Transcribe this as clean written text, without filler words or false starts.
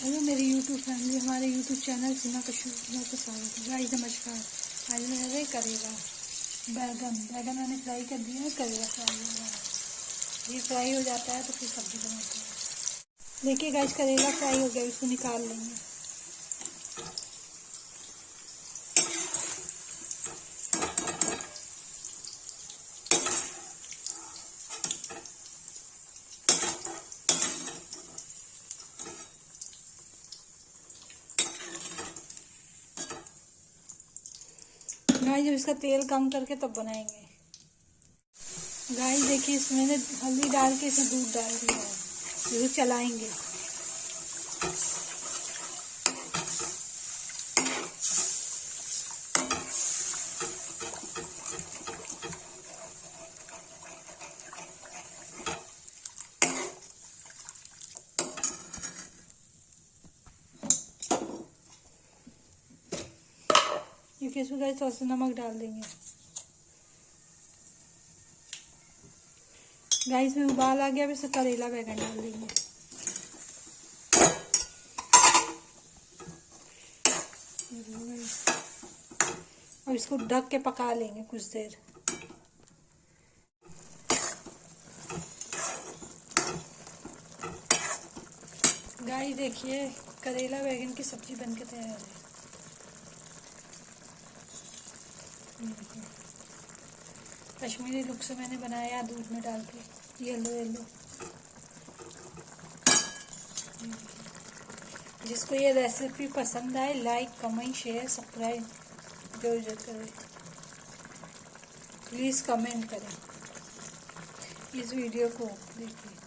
Hello मेरी YouTube family, हमारे YouTube channel सीमा कश्यप को स्वागत है। गाइस नमस्कार। आज मैंने करेला बैगन मैंने फ्राई कर दिया है। करेला फ्राई हो रहा है। ये फ्राई हो जाता है तो फिर सब्जी बनाते हैं। देखिए गाइस करेला फ्राई हो गया, इसको निकाल लेंगे। गाइस जब इसका तेल कम करके तब बनाएंगे। गाइस देखिए इसमें मैंने हल्दी डाल के इसमें दूध डाल दिया है। इसको चलाएंगे। क्योंकि इसमें गाइस थोड़ा सा नमक डाल देंगे। गाइस में उबाल आ गया, अब इसे करेला बैगन डाल देंगे। और इसको ढक के पका लेंगे कुछ देर। गाइस देखिए करेला बैगन की सब्जी बनके तैयार है। कश्मीरी लुक से मैंने बनाया दूध में डाल के, येलो येलो। जिसको ये रेसिपी पसंद आए लाइक कमेंट शेयर सब्सक्राइब जरूर करें। प्लीज़ कमेंट करें इस वीडियो को देखिए।